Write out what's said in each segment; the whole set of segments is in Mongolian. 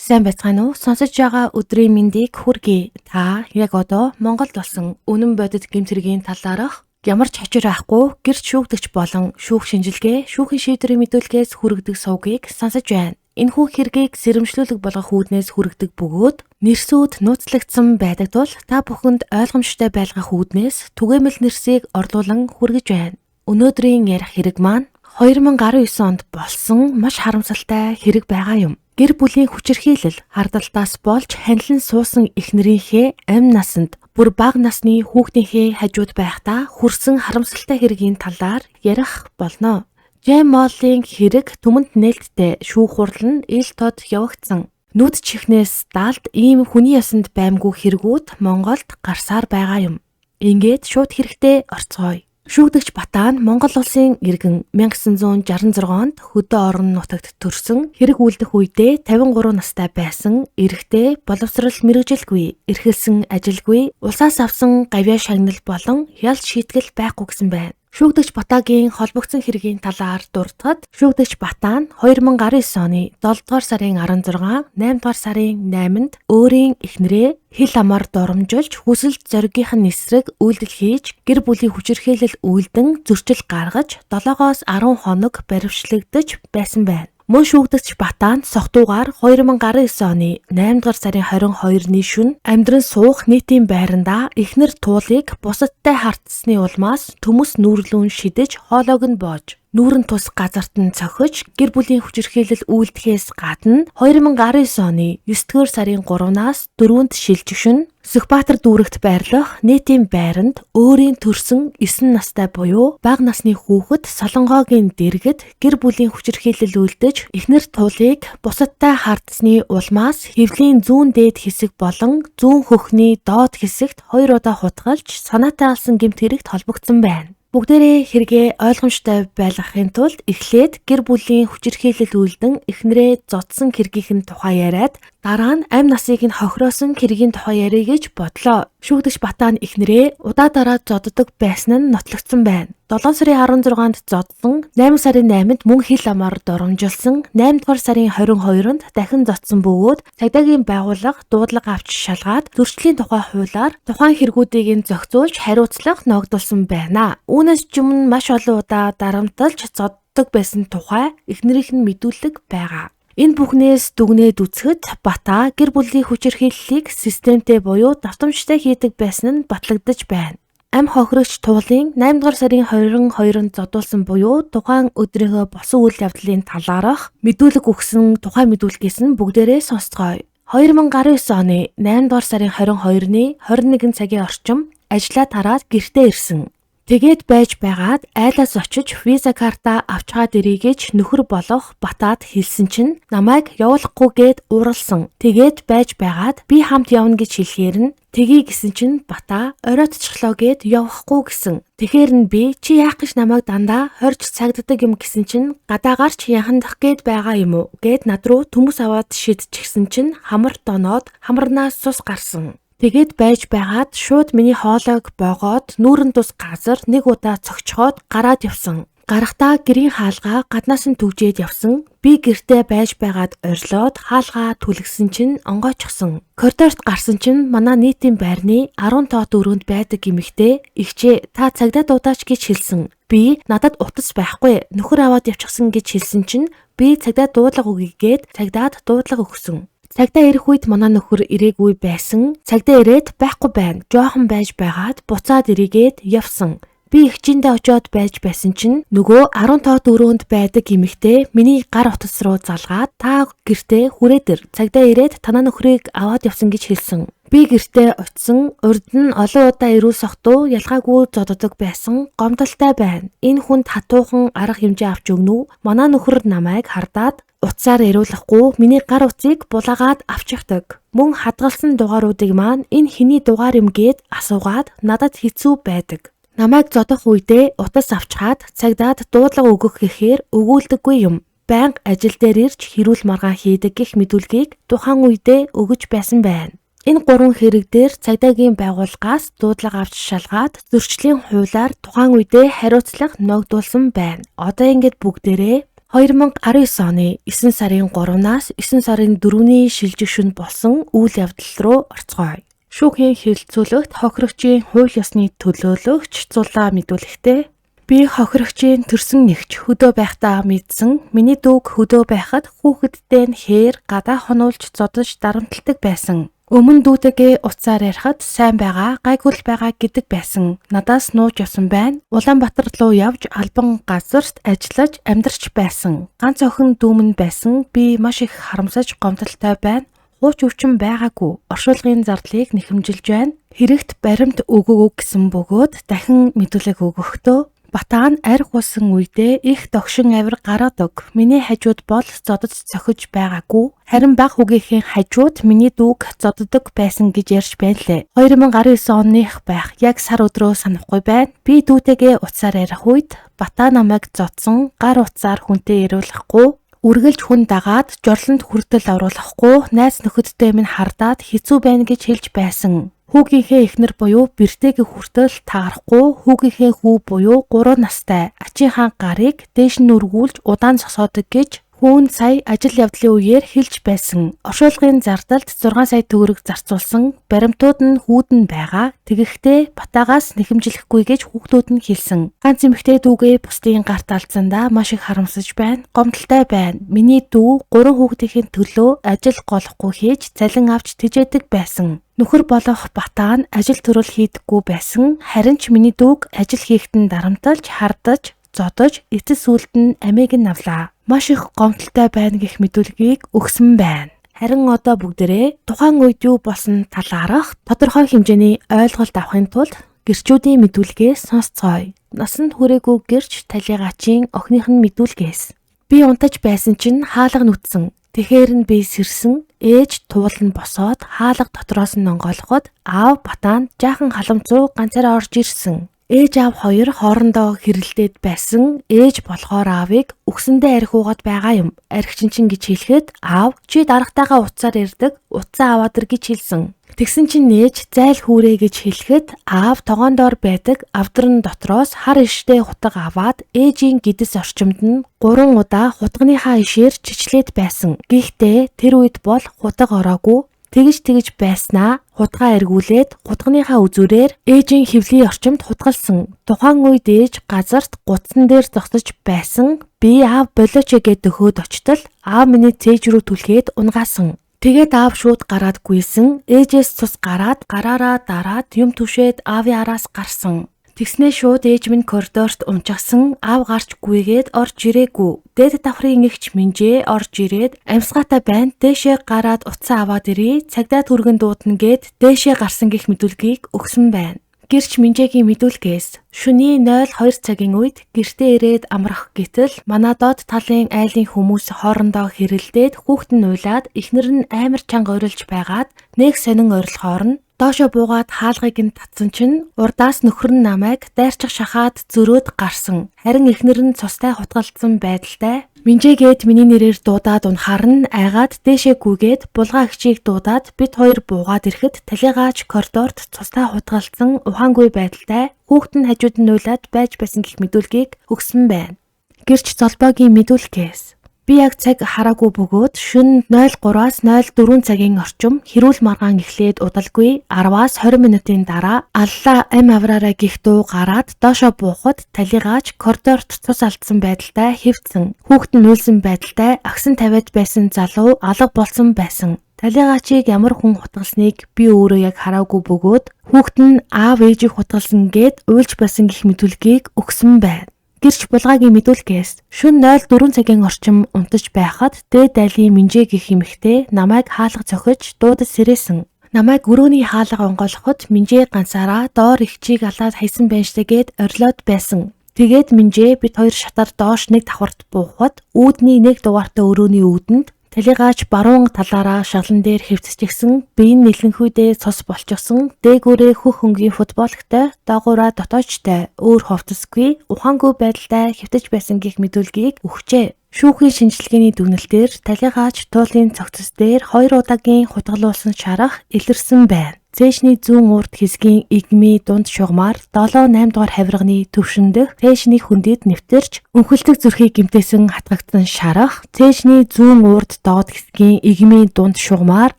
Сайн байцгаана уу? Сонсож байгаа өдрийн мэндийг хүргэе. Та яг одоо Монголд болсон үнэн бодит гэмтэргийн талаарх ямар ч хачир авахгүй гэрч шүүгдэгч болон шүүх шинжилгээ, шүүхийн шийдвэрийн мэдүүлгээс хүргэдэг сувгийг сонсож байна. Энэхүү хэргийг сэрэмжлүүлэг болгох үүднээс хүргэдэг бөгөөд нэрсүүд нууцлагдсан байдаг тул та бүхэнд ойлгомжтой байлгах үүднээс түгээмэл нэрсийг орлуулан хүргэж байна. Өнөөдрийн ярих хэрэг маань 2019 онд болсон маш харамсалтай хэрэг байгаа юм. Гэр бүлийн хүчирхийлэл хардалтаас болж ханилан суусан эхнэрийнхээ амь насанд бүр бага насны хүүхдийнхээ хажууд байхдаа хүрсэн харамсалтай хэргийн талаар ярих болно. Джейм Моллийн хэрэг түмэнд нээлттэй шүүх хурал нь ил тод явагдсан. Нүд чихнээс даалд ийм хүний ясанд баймгүй хэрэгүүд Монголд гарсаар байгаа юм. Ингээд шууд хэрэгтээ орцгоё. Шүүгдэгч Батаан Монгол улсын иргэн 1966 онд Хөдөө орон нутагт төрсөн. Хэрэг үлдэх үедээ 53 настай байсан. Эрэгтэй, боловсрал мэргэжилгүй, эрхэлсэн ажилгүй, улсаас авсан гавьяа шагнал болон ял шийтгэл байхгүй гэсэн байна. Шүүгдэгч Батаагийн холбогдсон хэргийн талаар дурдахад шүүгдэгч Батаан 2019 оны 7 дугаар сарын 16, 8 дугаар сарын 8-нд өөрийн эхнэрээ хил амаар доромжилж хүсэлт зоригийнх нь эсрэг үйлдэл хийж гэр бүлийн хүчирхийлэл үйлдэн зөрчил гаргаж 7-оос 10 хоног баривчлагдаж байсан байна. Мөн шүүгдэгч Батаан согтуугаар 2019 оны 8 дугаар сарын 22-ны шөнө амьдран суух нийтийн байрандаа эхнэр Туулыг бусадтай хартсны улмаас төмөс нүүрлүүн шидэж хоолойг нь боож нүүрэн тус газарт нь цохиж гэр бүлийн хүчирхийлэл үйлдэхээс гадна 2019 оны 9 дугаар сарын 3-наас 4-нд шилжигшин Сүхбаатар дүүрэгт байрлах нийтийн байранд өөрийн төрсөн 9 настай буюу бага насны хүүхэд Солонгогийн дэргэд гэр бүлийн хүчирхийлэл үйлдэж эхнэр Туулыг бусадтай хардсны улмаас хэвлийн зүүн дээд хэсэг болон зүүн хөхний доод хэсэгт 2 удаа хутгалж санаатай алсан гэмт хэрэгт холбогдсон байна. Бүгдээрээ хэрэгээ ойлгомжтой байлгахын тулд эхлээд гэр бүлийн хүчирхийлэл үйлдэн эхнэрээ зодсон хэргийнхэн тухай яриад дараа нь амь насыг нь хохироосон хэргийн тухай ярих гэж бодлоо. Шүүгдэгч Батаан эхнэрээ удаа дараа зоддог байсан нь нотлогдсон байна. 7 сарын 16-нд зодсон, 8 сарын 8-нд мөн хил амаар доромжилсан, 8 дугаар сарын 22-нд дахин зодсон бөгөөд цагдаагийн байгууллага дуудлага авч шалгаад зөрчлийн тухай хуулиар тухайн хэрэгүүдийг нь зохицуулж хариуцлага ногдуулсан байна. Үүнээс өмнө маш олон удаа дарамтлж зоддог байсан тухай эхнэрийнх нь мэдүүлэг байгаа. Энэ бүхнээс дүгнээд үзэхэд Батаа гэр бүлийн хүчирхийллийг системтэй буюу давтамжтай хийдэг байсан нь батлагдаж байна. Амь хохирогч Туулын 8 дугаар сарын 22-нд зодуулсан буюу тухайн өдрийнхөө болсон үйл явдлын талаарх мэдүүлэг өгсөн тухайн мэдүүлгээс нь бүгдээрээ сонсцгоё. 2019 оны 8 дугаар сарын 22-ны 21 цагийн орчим ажлаа тараад гэртээ ирсэн. Тэгээд байж байгаад айлаас очиж виза карта авчгаад ирье гэж нөхөр болох Батаад хэлсэн чинь намайг явуулахгүйгээд ууралсан. Тэгээд байж байгаад би хамт явна гэж хэлэхээр нь тгий гэсэн чинь Батаа оройтчихлоо гэд явахгүй гэсэн. Тэгэхээр нь би чи яах гэж намайг дандаа хорж цагддаг юм гэсэн чинь гадаагарч яхандах гээд байгаа юм уу гэд над руу төмөс аваад шидчихсэн чинь хамар доноод хамарнаас цус гарсан. Тэгээд байж байгаад шууд миний хоолойг боогоод нүүрэн тус газар нэг удаа цогчхоод гараад явсан. Гарахдаа гэрийн хаалгаа гаднаас нь түгжээд явсан. Би гэртээ байж байгаад орилоод хаалгаа түлгсэн чинь онгойчсон. Коридорт гарсан чинь манай нийтийн байрны 10 тоот өрөөнд байдаг эмэгтэй "Игчээ, та цагдаа дуудаач" гэж хэлсэн. Би "Надад утас байхгүй, нөхөр аваад явчихсан" гэж хэлсэн чинь би "Цагдаа дуудлага өгье" гээд цагдаад дуудлага өгсөн. Цагдаа ирэх үед манай нөхөр ирээгүй байсан. Цагдаа ирээд байхгүй байна. Жоохон байж байгаад буцаад ирээгээд явсан. Би эгчиндээ очиод байж байсан чинь нөгөө 10 тоот өрөөнд байдаг эмэгтэй миний гар утас руу залгаад "Та гэртээ хүрээд ир. Цагдаа ирээд танаа нөхрийг аваад явсан" гэж хэлсэн. Би гэртээ очисон. Урд нь олон удаа ирүүлсэх дуу ялгаагүй зоддог байсан. Гомдолтой байна. Энэ хүнд хатуухан арга хэмжээ авч өгнө үү? Манай нөхөр намайг хардаад утсаар яриулахгүй миний гар утсыг булаагаад авч явдаг. Мөн хадгалсан дугааруудыг маань энэ хэний дугаар юм гээд асуугаад надад хэцүү байдаг. Намайг зодох үедээ утас авчгаад цагдаад дуудлага өгөх гэхээр өгүүлдэггүй юм. Байнга ажил дээр ирж хэрүүл маргаан хийдэг гэх мэдүүлгийг тухайн үедээ өгөж байсан байна. Энэ 3 хэрэг дээр цагдаагийн байгууллагаас дуудлага авч шалгаад зөрчлийн хуулиар тухайн үедээ хариуцлага ногдуулсан байна. Одоо ингээд бүгдээрээ 2019 оны 9 сарын 3-наас 9 сарын 4-ний шилжих шөнө болсон үйл явдал руу орцгоё. Шүүхийн хэлэлцүүлэгт хохирогчийн хууль ёсны төлөөлөгч Зулаа мэдүүлэхдээ би хохирогчийн төрсөн нэгч хөдөө байхдаа мэдсэн миний дүүг хөдөө байхад хүүхэдтэй нь хээр гадаа хонуулж зодож дарамтлагдаг байсан. Өмнө дүүтэйгээ уцаар ярихад сайн байгаа, гайгүй байгаа гэдэг байсан. Надаас нууж явсан байна. Улаанбаатар руу явж албан газарт ажиллаж амьдарч байсан. Ганц охин дүүмэн байсан. Би маш их харамсаж гомдолтой байна. Хууч өвчин байгаагүй. Оршуулгын зардлыг нэхэмжилж байна. Хэрэгт баримт өгөөгүй гэсэн бөгөөд дахин мэдүүлэг өгөхдөө Батаан арх усан үедээ их догшин авир гаргадаг. Миний хажууд бол зодод цохиж байгаагүй. Харин баг хүүгийнхээ хажууд миний дүүг зоддог байсан гэж ярьж байна лээ. 2019 оных байх яг сар өдрөө санахгүй байна. Би дүүтэйгээ уцаар ярих үед Батаа намайг зодсон, гар уцаар хүнтэй яриулахгүй, үргэлж хүн дагаад жорлонд хүртэл оруулахгүй, найз нөхөдтэй минь хардаад хэцүү байна гэж хэлж байсан. Хүүгийнхээ эхнэр буюу бэртэйг хүртэл таарахгүй, хүүгийнхээ хүү буюу 3 настай Ачийн хаан гарыг дээш нь өргүүлж удаан зогсоодог гэж хүүн сая ажил явдлын үеэр хэлж байсан. Оршуулгын зардалд 6 сая төгрөг зарцуулсан. Баримтууд нь хүүд нь байгаа. Тэгэхдээ Батаагаас нэхэмжлэхгүй гэж хүүхдүүд нь хэлсэн. Ганц эмэгтэй дүүгээ бусдын гарт алдсандаа маш их харамсаж байна. Гомдолтой байна. Миний дүү 3 хүүхдийн төлөө ажил голохгүй хийж цалин авч тэжээдэг байсан. Нөхөр болох Батаа нь ажил төрөл хийдэггүй байсан. Харин ч миний дүүг ажил хийхэд нь дарамталж, хардаж, зодож, эцэс сүлд нь амийг нь авлаа. Маш их гомдолтой байна гэх мэдүүлгийг өгсөн байна. Харин одоо бүгдээрээ тухайн үед юу болсон талаарх тодорхой хэмжээний ойлголт авахын тулд гэрчүүдийн мэдүүлгээс сонсцгоё. Насанд хүрээгүй гэрч талигаачийн охиных нь мэдүүлгээс. Би унтаж байсан чинь хаалга нүтсэн. Тэгэхэр нь би сэрсэн, ээж туул нь босоод хаалга дотроос нь онгойлгоход аав Батаа нь жаахан халамцуу ганцаараа орж ирсэн. Ээж аав хоёр хоорондоо хэрэлдээд байсан. Ээж болохоор аавыг үгсэндээ архиугаад байгаа юм. Архичин чинь гэж хэлэхэд аав чи дарагтайгаа уцаар ирдэг, уцаа аваад ир гэж хэлсэн. Тэгсэн чинь ээж зайл хүүрээ гэж хэлэхэд аав тогоондоор байдаг авдран дотроос хар иштэй хутга аваад ээжийн гидс орчимд нь 3 удаа хутганыхаа ишээр чичлээд байсан. Гэхдээ тэр үед бол хутга ороогүй. Тэгж байснаа хутгаа эргүүлээд хутганыхаа үзүүрээр ээжийн хөвлийн орчимд хутгалсан. Тухайн үед ээж газарт гудсан дээр зогсож байсан. Би аав болооч гээд өгөөд очтол аав миний цээж рүү түлхээд унгаасан. Тэгээд аав шууд гараад гүйсэн. Ээжээс цус гараад гараараа дараад юм түшээд аавын араас гарсан. Тэгснээ шууд ээж минь коридорт унжсан. Аав гарч гүйгээд орж ирээгүй. Дээд давхрын эгч Минжээ орж ирээд амьсгаатай байна. Дээшээ гараад уцаа аваад ирээ. Цагдаа түргэн дуудана гэд дээшээ гарсан гэх мэдүүлгийг өгсөн байна. Гэрч Минжээгийн мэдүүлгээс шөнийн 02 цагийн үед гэртээ ирээд амрах гэтэл манадод талын айлын хүмүүс хоорондоо хэрэлдээд хүүхэд нь уйлаад эхнэр нь амар чанга орилж байгаад нэг сонин орилохоор нь доошо буугаад хаалгыг нь татсан чинь урдаас нөхөр нь намайг дайрчих шахаад зөрөөд гарсан. Харин эхнэр нь цустай хутгалцсан байдалтай Минжээгээд миний нэрээр дуудаад унахаар нь айгаад дээшээ гүйгээд булгаа эгчийг дуудаад бид хоёр буугаад ирэхэд талигаач коридорт цустай хутгалцсан ухаангүй байдалтай хүүхэд нь хажууд нь уйлаад байж байсан гэх мэдүүлгийг өгсөн байна. Гэрч золбоогийн мэдүүлгээс би яг цаг хараагүй бөгөөд шөнө 03-аас 04 цагийн орчим хэрүүл маргаан эхлээд удалгүй 10-аас 20 минутын дараа аллаа ам авраараа гих дуу гараад доошо буухад талигаач коридорт цус алдсан байдалтай хэвцэн. Хүүхэд нь уйлсан байдалтай агсан тавиад байсан залуу алга болсон байсан. Талигаачийг ямар хүн хутгалсныг би өөрөө яг хараагүй бөгөөд хүүхэд нь аав ээжийг хутгалсан гэд уйлж байсан гэх мэдүүлгийг өгсөн байна. Гэрч булгаагийн мэдүүлгээс шөнө 04 цагийн орчим унтаж байхад дээд айлын Минжээ гэх эмэгтэй намайг хаалга цохиж дуудаж сэрээсэн. Намайг өрөөний хаалга онгойлгоход Минжээ ганцаараа доор ихчийг алаад хайсан байна штэ гэд орилоод байсан. Тэгээд Минжээ бид хоёр шатаар доош нэг давхарт буухад үүдний нэг дугаартай өрөөний үүдэнд талигаач баруун талаараа шаглан дээр хэвцчихсэн, биеийн нэлэнхүйдээ цус болчихсон, дээгүүрээ хөх хөнгийн футболтой, доогуураа дотоочтой, өөр ховтосгүй, ухаангүй байдалтай хэвтэж байсан гэх мэдүүлгийг өгчээ. Шүүхийн шинжилгээний дүгнэлтээр талигаач туулын цогцос дээр 2 удаагийн хутгалуулсан шарах илэрсэн байна. цээжний зүүн урд хэсгийн игмийн дунд шугамар 7-8 дугаар хавирганы төвшин дэх цээжний хүндэд нэвтэрч өнхөлтөг зүрхийг гэмтээсэн хатгагдсан шарах, цээжний зүүн урд доод хэсгийн игмийн дунд шугамар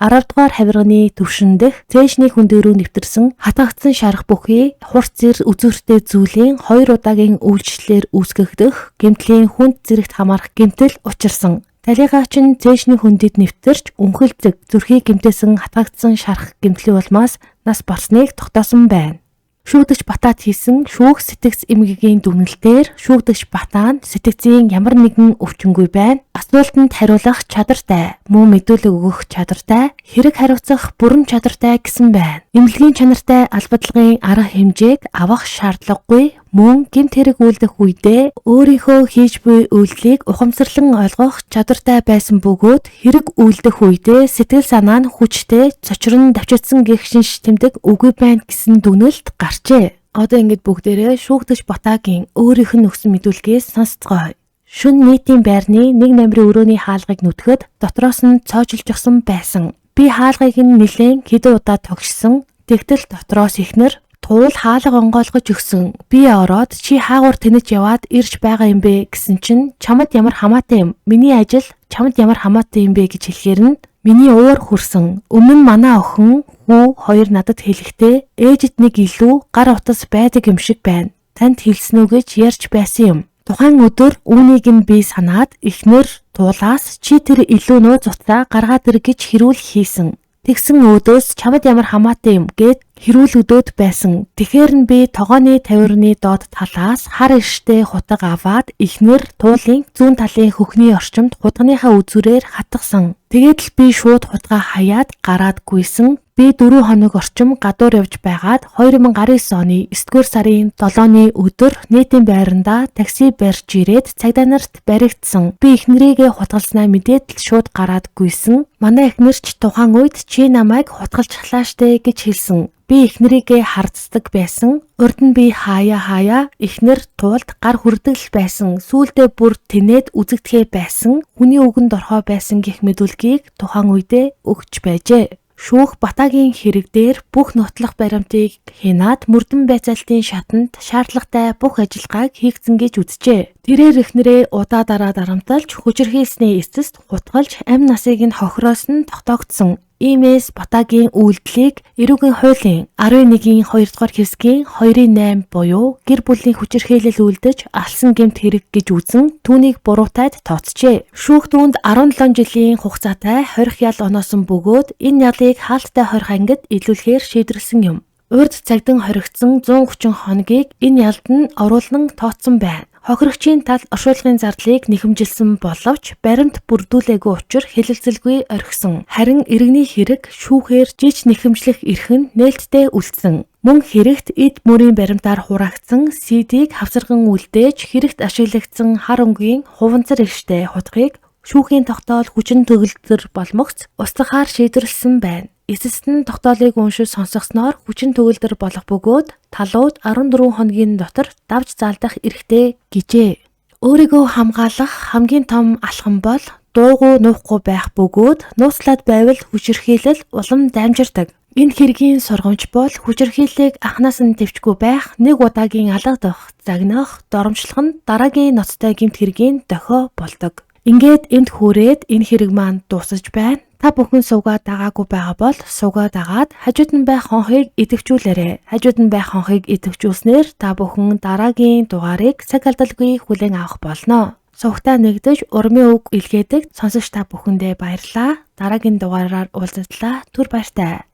10 дугаар хавирганы төвшин дэх цээжний хүндээ рүү нэвтэрсэн хатгагдсан шарах бүхий хурц зэр үзүүртэй зүйлийн 2 удаагийн үйлчлэлээр үүсгэгдэх гэмтлийн хүнд зэрэгт хамаарах гэмтэл учирсан. Талигаач нь цээжний хүндэд нэвтэрч өнхөлтөг зүрхийг гэмтээсэн хатгагдсан шарах гэмтлийн улмаас нас барсныг тогтоосон байна. Шүүгдэгч Батат хийсэн шүүх сэтгц эмгэгийн дүгнэлтээр шүүгдэгч Батан сэтгцийн ямар нэгэн өвчнгүй байна. Асуултанд хариулах чадвартай, мөн мэдүүлэг өгөх чадвартай, хэрэг хариуцах бүрэн чадвартай гэсэн байна. Эмнэлгийн чанартай албадлагын арга хэмжээг авах шаардлагагүй, мөн гэмт хэрэг үйлдэх үедээ өөрийнхөө хийж буй үйлдэлийг ухамсарлан ойлгох чадвартай байсан бөгөөд хэрэг үйлдэх үедээ сэтгэл санаа нь хүчтэй, цочрон давчигдсан гэх шинж тэмдэг үгүй байна гэсэн дүгнэлт гарчээ. Одоо ингэж бүгдээрээ шүүгдэгч Батагийн өөрийнх нь өгсөн мэдүүлгээс сонсцгоё. Шүн нийтийн байрны 1 номерын өрөөний хаалгыг нүтгэхэд дотроос нь цоожилжсан байсан. Би хаалгыг нь нэлээд хэдэн удаа тогшсон. Тэгтэл дотроос ихнэр туул хаалга онгойлгож өгсөн. Би ороод чи хаагуур тэнэж яваад ирж байгаа юм бэ гэсэн чинь чамд ямар хамаатай юм? Миний ажил чамд ямар хамаатай юм бэ гэж хэлэхээр нь миний уур хүрсэн. Өмнө нь манай охин хүү хоёр надад хэлэхдээ ээжид нэг илүү гар утас байдаг юм шиг байна. Танд хэлсэн үү гэж ярьж байсан юм. Тухайн өдөр үүнийг нь би санаад эхнэр туулаас чи тэр илүү нууц утсаа гаргаад ир гэж хэрүүл хийсэн. Тэгсэн өөдөөс чамд ямар хамаатай юм гэд хэрүүл өдөөд байсан. Тэгэхээр нь би тогооны тавирны доод талаас хар ирштэй хутга аваад эхнэр туулын зүүн талын хөхний орчимд хутганыхаа үзүүрээр хатгасан. Тэгээд л би шууд хутгаа хаяад гараад гүйсэн. Би 4 хоног орчим гадуур явж байгаад 2019 оны 9-р сарын 7-ны өдөр нийтийн байранда такси барьж ирээд цагдаа нарт баригдсан. Би эхнэрийгээ хутгалснаа мэдээд л шууд гараад гүйсэн. Манай эхнэрч тухайн үед чи намайг хутгалж халаа штэ гэж хэлсэн. Би эхнэрийгээ хардцдаг байсан. Урд нь би хаяа эхнэр туулд гар хүрдэгл байсан. Сүүлдээ бүр тэнээд үзэгдэхээ байсан. Хүний үгэнд орхоо байсан гэх мэдүүлгийг тухайн үедээ өгч байжээ. Шүүх Батагийн хэрэг дээр бүх нотлох баримтыг хянаад мөрдөн байцаалтын шатанд шаардлагатай бүх ажиллагааг хийгдсэн гэж үзжээ. Тэрээр эхнэрээ удаа дараа дарамталж хүчирхийлсний эцэст хутгалж амь насыг нь хохироосон тогтоогдсон. Иймээс Батагийн үйлдэлийг эрүүгийн хуулийн 11-ийн 2 дугаар хэсгийн 2-8 буюу гэр бүлийн хүчирхийлэл үйлдэж алсан гэмт хэрэг гэж үзэн түүнийг буруутайд тооцжээ. Шүүх түүнд 17 жилийн хугацаатай хорих ял оноосон бөгөөд энэ ялыг хаалттай хорих ангид илүүлэхээр шийдвэрлсэн юм. Урьд цагдан хоригдсон 130 хоногийг энэ ялд нь оруулан тооцсон байна. Хохирогчийн тал оршуулгын зардлыг нэхэмжилсэн боловч баримт бүрдүүлээгүй учраа хэлэлцэлгүй орхисон. Харин иргэний хэрэг шүүхээр жиж нэхэмжлэх эрх нь нээлттэй үлдсэн. Мөн хэрэгт эд мөрийн баримтаар хураагдсан CD-г хавцарган үлдээж хэрэгт ашиглагдсан хар өнгийн хуванцар ирштэй хутгийг шүүхийн тогтоол хүчин төгөлдөр болмогц устгахаар шийдвэрлсэн байна. Эцэст нь тогтоолыг уншиж сонсгосноор хүчин төгөлдөр болох бөгөөд талууд 14 хоногийн дотор давж заалдах эрхтэй гэжээ. Өөрийгөө хамгаалах хамгийн том алхам бол дуугүй нуухгүй байх бөгөөд нууцлаад байвал хүчирхийлэл улам дамжирдаг. Энэ хэргийн сургамж бол хүчирхийллийг анханаас нь төвчгүй байх, нэг удаагийн алгадах, загнах, доромжлох нь дараагийн ноцтой гэмт хэргийн дохио болдог. Ингээд энд хүрээд энэ хэрэг маань дуусаж байна. Та бүхэн суугаад дагаагүй байгаа бол суугаад дагаад хажууд нь байх хонхыг идэвхжүүлээрэй. Хажууд нь байх хонхыг идэвхжүүлснээр та бүхэн дараагийн дугаарыг цаг алдалгүй хүлээн авах болно. Сувгтаа нэгдэж урмын үг илгээдэг сонсогч та бүхэндээ баярлалаа. Дараагийн дугаараар уулзтлаа. Түр баяртай.